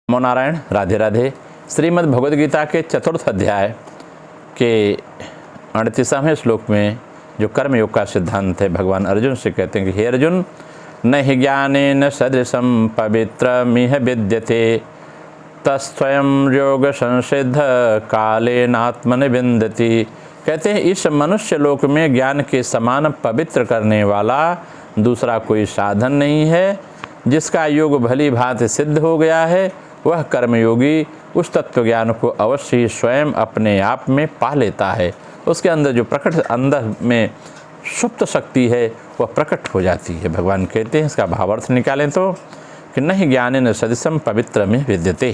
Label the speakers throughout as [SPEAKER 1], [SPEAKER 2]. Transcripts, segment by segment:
[SPEAKER 1] नमो नारायण, राधे राधे। श्रीमद् भगवद गीता के चतुर्थ अध्याय के 38वें श्लोक में जो कर्मयोग का सिद्धांत है, भगवान अर्जुन से कहते हैं कि हे अर्जुन, न हि ज्ञानेन सदृशं पवित्रमिह विद्यते तत्स्वयं योग संसिद्ध कालेनात्मनि विन्दति। कहते हैं इस मनुष्य लोक में ज्ञान के समान पवित्र करने वाला दूसरा कोई साधन नहीं है। जिसका योग भली भांति सिद्ध हो गया है वह कर्मयोगी उस तत्व ज्ञान को अवश्य ही स्वयं अपने आप में पा लेता है। उसके अंदर जो प्रकट अंदर में सुप्त शक्ति है वह प्रकट हो जाती है। भगवान कहते हैं, इसका भावार्थ निकालें तो कि नहीं ज्ञानेन सदृशं पवित्रमिह विद्यते,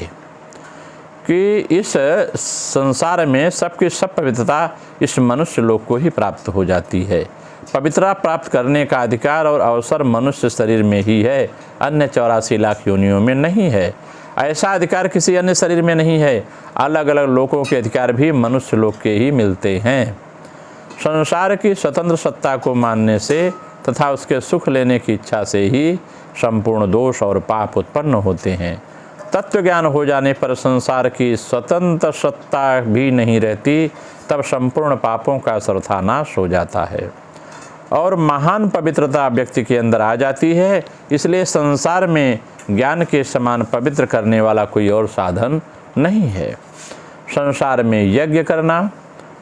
[SPEAKER 1] कि इस संसार में सबकी सब पवित्रता इस मनुष्य लोक को ही प्राप्त हो जाती है। पवित्रता प्राप्त करने का अधिकार और अवसर मनुष्य शरीर में ही है, अन्य 84 लाख योनियों में नहीं है। ऐसा अधिकार किसी अन्य शरीर में नहीं है। अलग अलग लोकों के अधिकार भी मनुष्य लोक के ही मिलते हैं। संसार की स्वतंत्र सत्ता को मानने से तथा उसके सुख लेने की इच्छा से ही संपूर्ण दोष और पाप उत्पन्न होते हैं। तत्व ज्ञान हो जाने पर संसार की स्वतंत्र सत्ता भी नहीं रहती, तब संपूर्ण पापों का सर्वथा नाश हो जाता है और महान पवित्रता व्यक्ति के अंदर आ जाती है। इसलिए संसार में ज्ञान के समान पवित्र करने वाला कोई और साधन नहीं है। संसार में यज्ञ करना,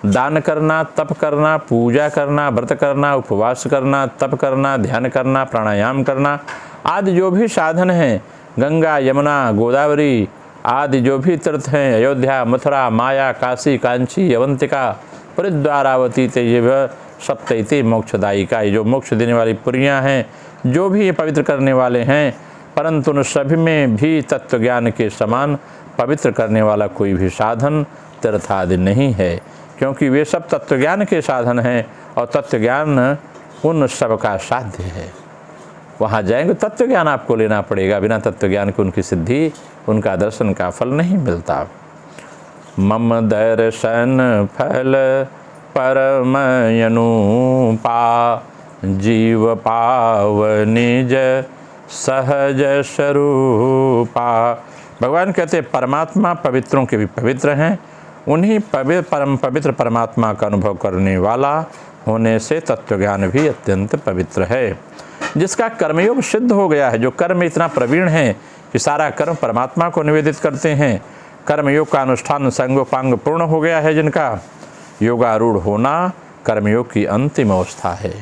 [SPEAKER 1] दान करना, तप करना, पूजा करना, व्रत करना, उपवास करना, तप करना, ध्यान करना, प्राणायाम करना आदि जो भी साधन हैं, गंगा, यमुना, गोदावरी आदि जो भी तीर्थ हैं, अयोध्या, मथुरा, माया, काशी, कांची, अवंतिका, परिद्वारावती तेजव सप्तैति मोक्षदायिका, ये जो मोक्ष देने वाली पुरियाँ हैं, जो भी ये पवित्र करने वाले हैं, परंतु उन सभी में भी तत्व ज्ञान के समान पवित्र करने वाला कोई भी साधन तीर्थ आदि नहीं है, क्योंकि वे सब तत्व ज्ञान के साधन हैं और तत्व ज्ञान उन सब का साध्य है। वहाँ जाएंगे तत्व ज्ञान आपको लेना पड़ेगा, बिना तत्व ज्ञान की उनकी सिद्धि, उनका दर्शन का फल नहीं मिलता। मम दर्शन फल परम अनुपा जीव पाव निज सहज स्वरूपा। भगवान कहते हैं परमात्मा पवित्रों के भी पवित्र हैं। उन्हीं परम पवित्र परमात्मा का अनुभव करने वाला होने से तत्व ज्ञान भी अत्यंत पवित्र है। जिसका कर्मयोग सिद्ध हो गया है, जो कर्म इतना प्रवीण है कि सारा कर्म परमात्मा को निवेदित करते हैं, कर्मयोग का अनुष्ठान संगोपांग पूर्ण हो गया है, जिनका योगारूढ़ होना कर्मयोग की अंतिम अवस्था है।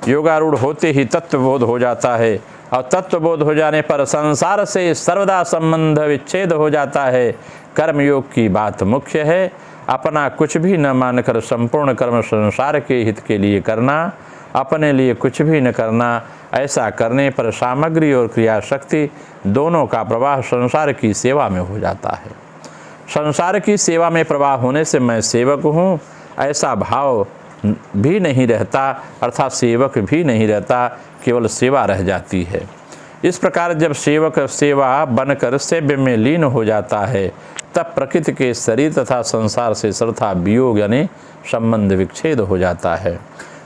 [SPEAKER 1] योगारूढ़ होते ही तत्वबोध हो जाता है और तत्वबोध हो जाने पर संसार से सर्वदा संबंध विच्छेद हो जाता है। कर्मयोग की बात मुख्य है। अपना कुछ भी न मानकर संपूर्ण कर्म संसार के हित के लिए करना, अपने लिए कुछ भी न करना। ऐसा करने पर सामग्री और क्रिया शक्ति दोनों का प्रवाह संसार की सेवा में हो जाता है। संसार की सेवा में प्रवाह होने से मैं सेवक हूँ ऐसा भाव भी नहीं रहता, अर्थात सेवक भी नहीं रहता, केवल सेवा रह जाती है। इस प्रकार जब सेवक सेवा बनकर सेव्य में लीन हो जाता है, तब प्रकृति के शरीर तथा संसार से सर्वथा वियोग यानी संबंध विच्छेद हो जाता है।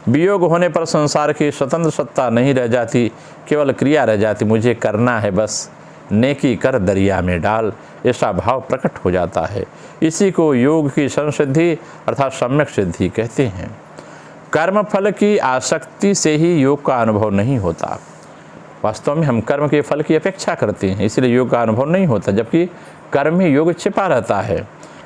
[SPEAKER 1] वियोग होने पर संसार की स्वतंत्र सत्ता नहीं रह जाती, केवल क्रिया रह जाती। मुझे करना है, बस नेकी कर दरिया में डाल, ऐसा भाव प्रकट हो जाता है। इसी को योग की संसिद्धि अर्थात सम्यक सिद्धि कहते हैं। कर्म फल की आसक्ति से ही योग का अनुभव नहीं होता। वास्तव में हम कर्म के फल की अपेक्षा करते हैं, इसलिए योग का अनुभव नहीं होता, जबकि कर्म में योग छिपा रहता है।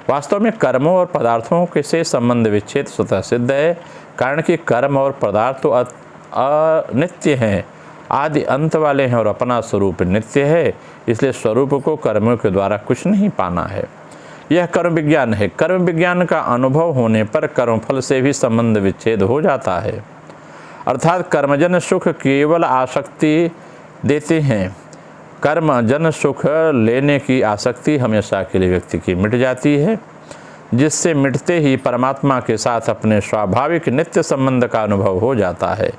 [SPEAKER 1] वास्तव में कर्मों और पदार्थों के से संबंध विच्छेद स्वतः सिद्ध है, कारण कि कर्म और पदार्थ तो अनित्य हैं, आदि अंत वाले हैं और अपना स्वरूप नित्य है। इसलिए स्वरूप को कर्मों के द्वारा कुछ नहीं पाना है। यह कर्म विज्ञान है। कर्म विज्ञान का अनुभव होने पर कर्मफल से भी संबंध विच्छेद हो जाता है, अर्थात कर्मजन सुख केवल आसक्ति देते हैं। कर्मजन सुख लेने की आसक्ति हमेशा के लिए व्यक्ति की मिट जाती है, जिससे मिटते ही परमात्मा के साथ अपने स्वाभाविक नित्य संबंध का अनुभव हो जाता है,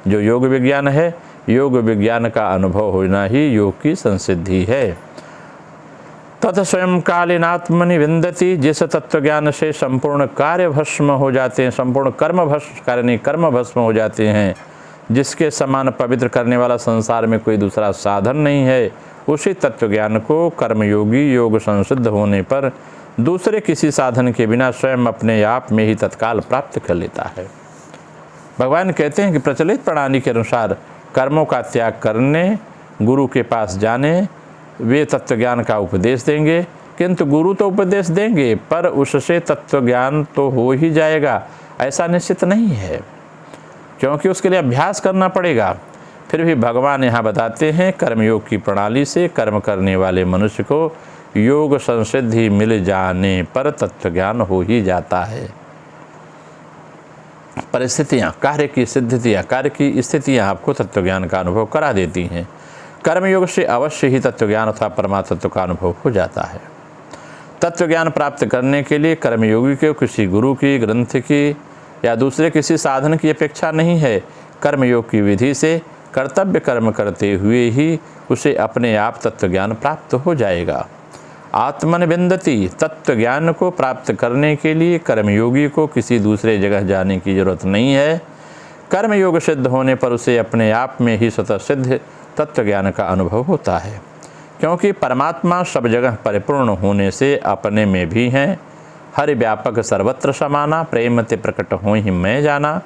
[SPEAKER 1] जो योग विज्ञान है। योग विज्ञान का अनुभव होना ही योग की संसिद्धि है। तत् स्वयं कालीनात्मनि विन्दति, जिस तत्व ज्ञान से संपूर्ण कार्य भस्म हो जाते हैं, संपूर्ण कर्म भस्म हो जाते हैं, जिसके समान पवित्र करने वाला संसार में कोई दूसरा साधन नहीं है उसी तत्वज्ञान को कर्मयोगी योग संसिद्ध होने पर दूसरे किसी साधन के बिना स्वयं अपने आप में ही तत्काल प्राप्त कर लेता है। भगवान कहते हैं कि प्रचलित प्रणाली के अनुसार कर्मों का त्याग करने गुरु के पास जाने, वे तत्वज्ञान का उपदेश देंगे, किंतु गुरु तो उपदेश देंगे पर उससे तत्वज्ञान तो हो ही जाएगा ऐसा निश्चित नहीं है, क्योंकि उसके लिए अभ्यास करना पड़ेगा। फिर भी भगवान यहाँ बताते हैं कर्मयोग की प्रणाली से कर्म करने वाले मनुष्य को योग संसिद्धि मिल जाने पर तत्वज्ञान हो ही जाता है। परिस्थितियाँ, कार्य की सिद्धियाँ, कार्य की स्थितियाँ आपको तत्वज्ञान का अनुभव करा देती हैं। कर्मयोग से अवश्य ही तत्वज्ञान अथवा परमात्म का अनुभव हो जाता है। तत्वज्ञान प्राप्त करने के लिए कर्मयोगी को किसी गुरु की, ग्रंथ की या दूसरे किसी साधन की अपेक्षा नहीं है। कर्मयोग की विधि से कर्तव्य कर्म करते हुए ही उसे अपने आप तत्वज्ञान प्राप्त हो जाएगा। आत्मन विन्दति, तत्वज्ञान को प्राप्त करने के लिए कर्मयोगी को किसी दूसरे जगह जाने की जरूरत नहीं है। कर्मयोग सिद्ध होने पर उसे अपने आप में ही स्वतः सिद्ध तत्वज्ञान का अनुभव होता है, क्योंकि परमात्मा सब जगह परिपूर्ण होने से अपने में भी हैं। हरि व्यापक सर्वत्र समाना, प्रेम ते प्रकट हो ही मैं जाना।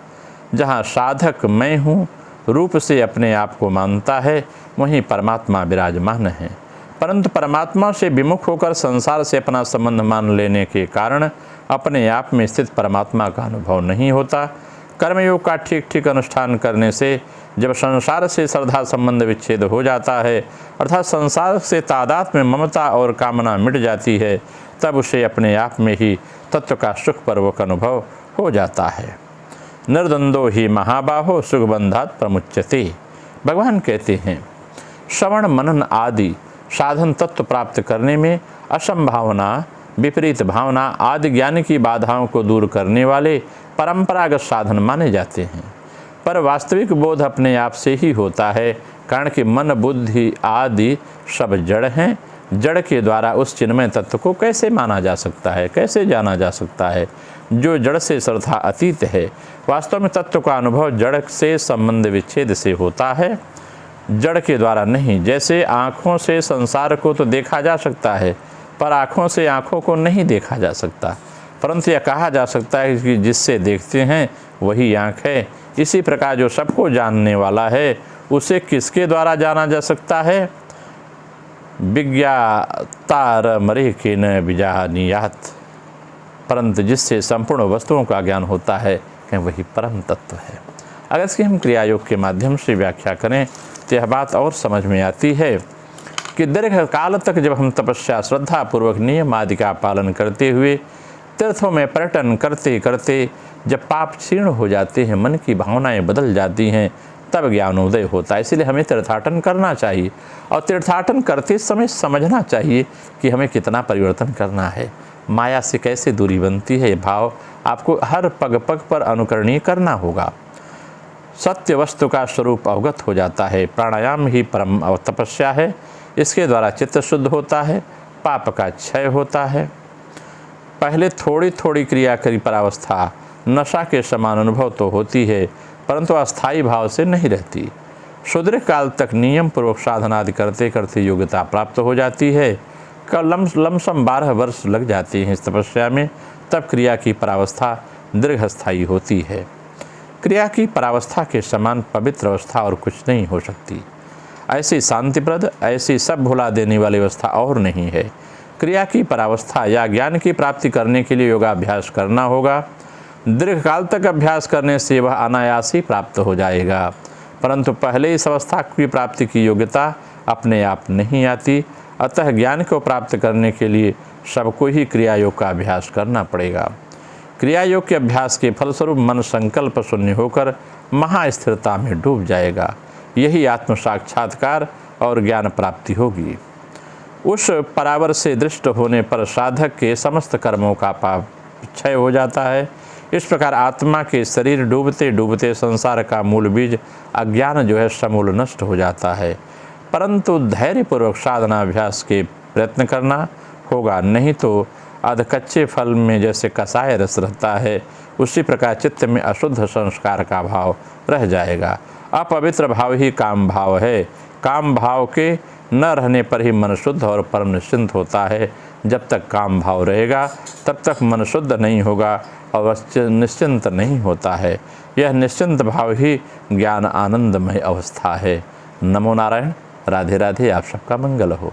[SPEAKER 1] जहाँ साधक मैं हूँ रूप से अपने आप को मानता है, वहीं परमात्मा विराजमान है। परंतु परमात्मा से विमुख होकर संसार से अपना संबंध मान लेने के कारण अपने आप में स्थित परमात्मा का अनुभव नहीं होता। कर्मयोग का ठीक ठीक अनुष्ठान करने से जब संसार से श्रद्धा संबंध विच्छेद हो जाता है, अर्थात संसार से तादात्म्य में ममता और कामना मिट जाती है, तब उसे अपने आप में ही तत्व का सुखपूर्वक अनुभव हो जाता है। निर्द्वंदो ही महाबाहो सुखबंधात प्रमुच्यते। भगवान कहते हैं श्रवण मनन आदि साधन तत्व प्राप्त करने में असंभावना, विपरीत भावना आदि ज्ञान की बाधाओं को दूर करने वाले परंपरागत साधन माने जाते हैं, पर वास्तविक बोध अपने आप से ही होता है, कारण कि मन बुद्धि आदि सब जड़ हैं। जड़ के द्वारा उस चिन्मय तत्व को कैसे माना जा सकता है, कैसे जाना जा सकता है जो जड़ से श्रद्धा अतीत है। वास्तव में तत्व का अनुभव जड़ से संबंध विच्छेद से होता है, जड़ के द्वारा नहीं। जैसे आँखों से संसार को तो देखा जा सकता है, पर आँखों से आँखों को नहीं देखा जा सकता, परंतु यह कहा जा सकता है कि जिससे देखते हैं वही आँख है। इसी प्रकार जो सबको जानने वाला है उसे किसके द्वारा जाना जा सकता है? विज्ञातार मरे के न विजानियात, परंतु जिससे संपूर्ण वस्तुओं का ज्ञान होता है कि वही परम तत्व है। अगर इसकी हम क्रियायोग के माध्यम से व्याख्या करें तो यह बात और समझ में आती है कि दीर्घ काल तक जब हम तपस्या श्रद्धा पूर्वक नियम आदि का पालन करते हुए तीर्थों में पर्यटन करते करते जब पाप क्षीण हो जाते हैं, मन की भावनाएं बदल जाती हैं, तब ज्ञानोदय होता है। इसलिए हमें तीर्थाटन करना चाहिए और तीर्थाटन करते समय समझना चाहिए कि हमें कितना परिवर्तन करना है, माया से कैसे दूरी बनती है। भाव आपको हर पग पग पर अनुकरणीय करना होगा। सत्य वस्तु का स्वरूप अवगत हो जाता है। प्राणायाम ही परम तपस्या है, इसके द्वारा चित्त शुद्ध होता है, पाप का क्षय होता है। पहले थोड़ी थोड़ी क्रिया करी परावस्था नशा के समान अनुभव तो होती है, परंतु अस्थायी भाव से नहीं रहती। सुदीर्घ काल तक नियम पूर्वक साधना आदि करते करते योग्यता प्राप्त हो जाती है। लमसम 12 वर्ष लग जाते हैं इस तपस्या में, तब क्रिया की परावस्था दीर्घस्थायी होती है। क्रिया की परावस्था के समान पवित्र अवस्था और कुछ नहीं हो सकती। ऐसी शांतिप्रद, ऐसी सब भुला देने वाली अवस्था और नहीं है। क्रिया की परावस्था या ज्ञान की प्राप्ति करने के लिए योगाभ्यास करना होगा। दीर्घकाल तक अभ्यास करने से वह अनायास ही प्राप्त हो जाएगा, परंतु पहले इस अवस्था की प्राप्ति की योग्यता अपने आप नहीं आती। अतः ज्ञान को प्राप्त करने के लिए सबको ही क्रिया योग का अभ्यास करना पड़ेगा। क्रिया योग के अभ्यास के फलस्वरूप मन संकल्प शून्य होकर महास्थिरता में डूब जाएगा। यही आत्म साक्षात्कार और ज्ञान प्राप्ति होगी। उस परावर से दृष्ट होने पर साधक के समस्त कर्मों का पाप क्षय हो जाता है। इस प्रकार आत्मा के शरीर डूबते डूबते संसार का मूल बीज अज्ञान जो है समूल नष्ट हो जाता है। परंतु धैर्यपूर्वक साधना अभ्यास के प्रयत्न करना होगा, नहीं तो अधकच्चे फल में जैसे कसाय रस रहता है, उसी प्रकार चित्त में अशुद्ध संस्कार का भाव रह जाएगा। अपवित्र भाव ही काम भाव है। काम भाव के न रहने पर ही मन शुद्ध और परम निश्चिंत होता है। जब तक काम भाव रहेगा तब तक मन शुद्ध नहीं होगा और निश्चिंत नहीं होता है। यह निश्चिंत भाव ही ज्ञान आनंदमय अवस्था है। नमो नारायण। राधे राधे। आप सबका मंगल हो।